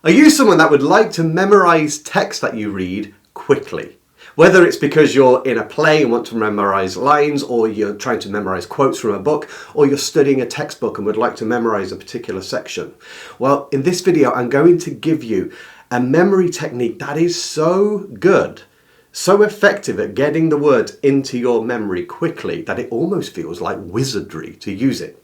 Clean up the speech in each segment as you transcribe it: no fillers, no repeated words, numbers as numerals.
Are you someone that would like to memorize text that you read quickly? Whether it's because you're in a play and want to memorize lines, or you're trying to memorize quotes from a book, or you're studying a textbook and would like to memorize a particular section. Well, in this video, I'm going to give you a memory technique that is so good, so effective at getting the words into your memory quickly that it almost feels like wizardry to use it.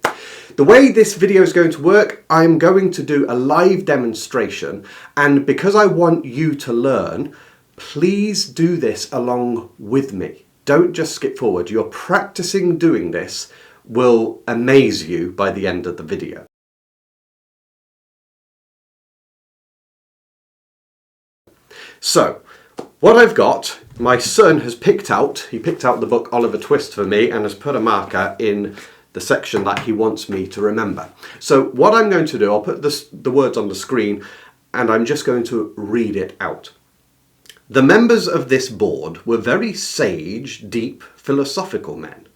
The way this video is going to work, I'm going to do a live demonstration, and because I want you to learn, please do this along with me. Don't just skip forward. Your practicing doing this will amaze you by the end of the video. So, what I've got, my son has picked out the book Oliver Twist for me and has put a marker in the section that he wants me to remember. So what I'm going to do, I'll put the words on the screen and I'm just going to read it out. The members of this board were very sage, deep, philosophical men.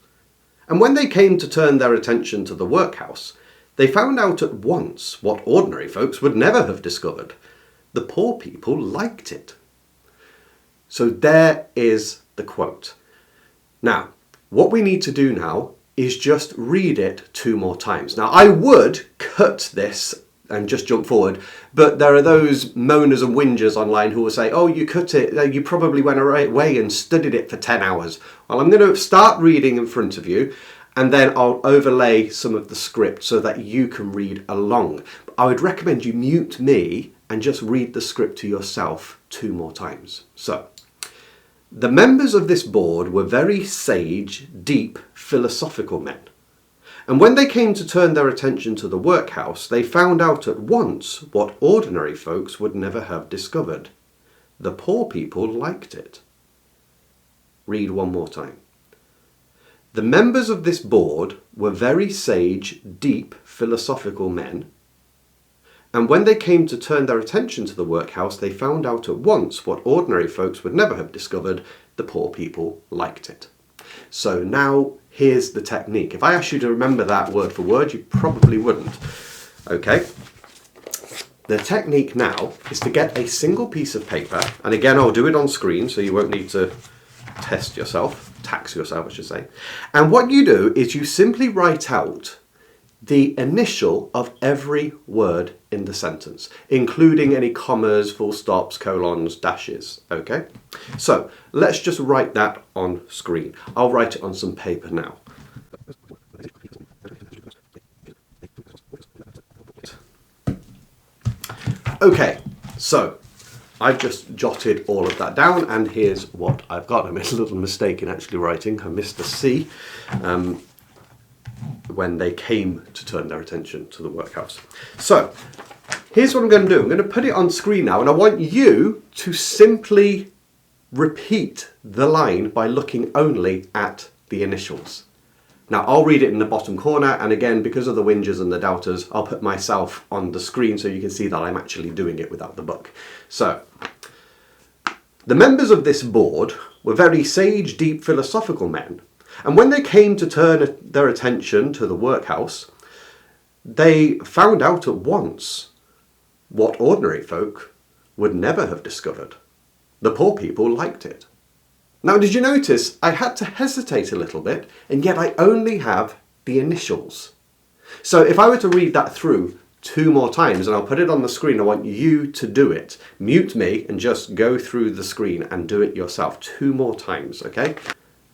And when they came to turn their attention to the workhouse, they found out at once what ordinary folks would never have discovered. The poor people liked it. So there is the quote. Now, what we need to do now is just read it 2 more times. Now, I would cut this and just jump forward, but there are those moaners and whingers online who will say, oh, you cut it, you probably went away and studied it for 10 hours. Well, I'm going to start reading in front of you, and then I'll overlay some of the script so that you can read along. I would recommend you mute me and just read the script to yourself 2 more times. So, the members of this board were very sage, deep, philosophical men. And when they came to turn their attention to the workhouse, they found out at once what ordinary folks would never have discovered. The poor people liked it. Read 1 more time. The members of this board were very sage, deep, philosophical men. And when they came to turn their attention to the workhouse, they found out at once what ordinary folks would never have discovered. The poor people liked it. So now here's the technique. If I asked you to remember that word for word, you probably wouldn't. Okay. The technique now is to get a single piece of paper, and again I'll do it on screen so you won't need to tax yourself, I should say. And what you do is you simply write out the initial of every word in the sentence, including any commas, full stops, colons, dashes, okay? So let's just write that on screen. I'll write it on some paper now. Okay, so I've just jotted all of that down, and here's what I've got. I made a little mistake in actually writing. I missed a C. When they came to turn their attention to the workhouse. So, here's what I'm going to do. I'm going to put it on screen now, and I want you to simply repeat the line by looking only at the initials. Now, I'll read it in the bottom corner, and again, because of the whingers and the doubters, I'll put myself on the screen so you can see that I'm actually doing it without the book. So, the members of this board were very sage, deep, philosophical men. And when they came to turn their attention to the workhouse, they found out at once what ordinary folk would never have discovered. The poor people liked it. Now, did you notice I had to hesitate a little bit, and yet I only have the initials. So if I were to read that through 2 more times, and I'll put it on the screen, I want you to do it. Mute me and just go through the screen and do it yourself 2 more times, okay?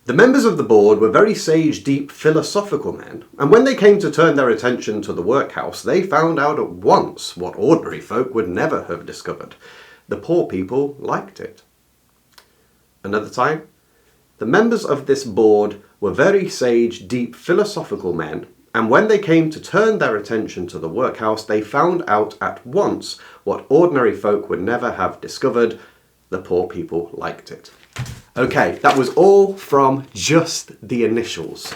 The members of the board were very sage, deep, philosophical men, and when they came to turn their attention to the workhouse, they found out at once what ordinary folk would never have discovered. The poor people liked it. Another time. The members of this board were very sage, deep, philosophical men, and when they came to turn their attention to the workhouse, they found out at once what ordinary folk would never have discovered. The poor people liked it. Okay, that was all from just the initials.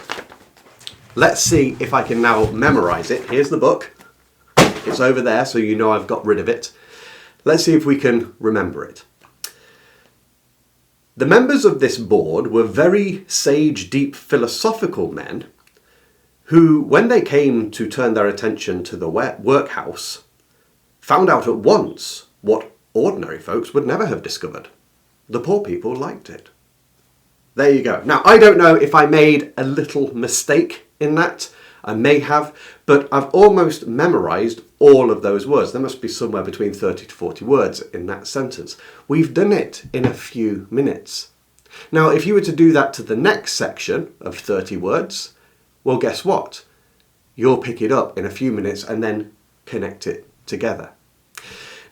Let's see if I can now memorize it. Here's the book. It's over there, so you know I've got rid of it. Let's see if we can remember it. The members of this board were very sage, deep, philosophical men who, when they came to turn their attention to the workhouse, found out at once what ordinary folks would never have discovered. The poor people liked it. There you go. Now, I don't know if I made a little mistake in that. I may have, but I've almost memorised all of those words. There must be somewhere between 30 to 40 words in that sentence. We've done it in a few minutes. Now, if you were to do that to the next section of 30 words, well, guess what? You'll pick it up in a few minutes and then connect it together.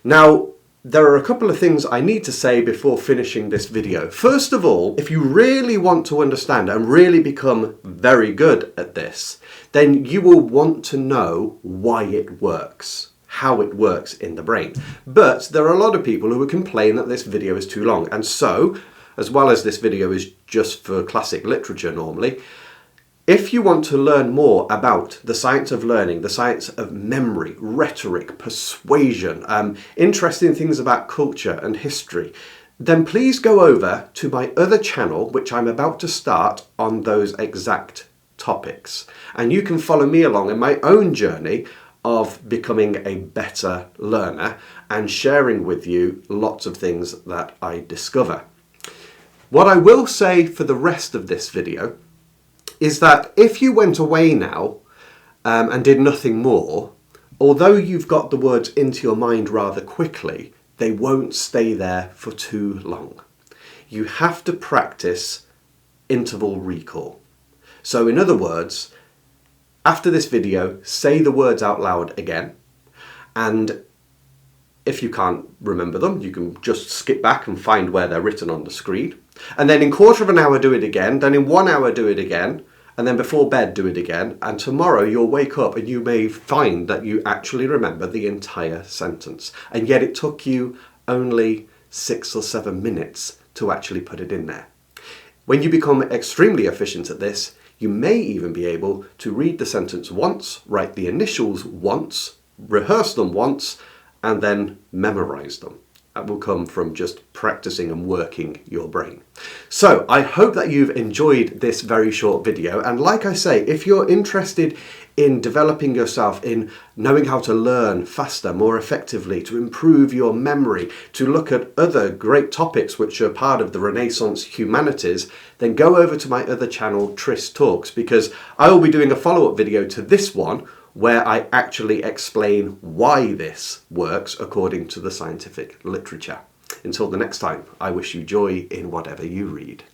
Now, there are a couple of things I need to say before finishing this video. First of all, if you really want to understand and really become very good at this, then you will want to know why it works, how it works in the brain. But there are a lot of people who would complain that this video is too long. And so, as well as this video is just for classic literature normally, if you want to learn more about the science of learning, the science of memory, rhetoric, persuasion, interesting things about culture and history, then please go over to my other channel, which I'm about to start on those exact topics. And you can follow me along in my own journey of becoming a better learner and sharing with you lots of things that I discover. What I will say for the rest of this video is that if you went away now and did nothing more, although you've got the words into your mind rather quickly, they won't stay there for too long. You have to practice interval recall. So in other words, after this video, say the words out loud again, and if you can't remember them, you can just skip back and find where they're written on the screen. And then in quarter of an hour do it again, then in 1 hour do it again, and then before bed do it again, and tomorrow you'll wake up and you may find that you actually remember the entire sentence. And yet it took you only 6 or 7 minutes to actually put it in there. When you become extremely efficient at this, you may even be able to read the sentence once, write the initials once, rehearse them once, and then memorize them. That will come from just practicing and working your brain. So I hope that you've enjoyed this very short video. And like I say, if you're interested in developing yourself, in knowing how to learn faster, more effectively, to improve your memory, to look at other great topics which are part of the Renaissance humanities, then go over to my other channel, Tris Talks, because I will be doing a follow-up video to this one where I actually explain why this works according to the scientific literature. Until the next time, I wish you joy in whatever you read.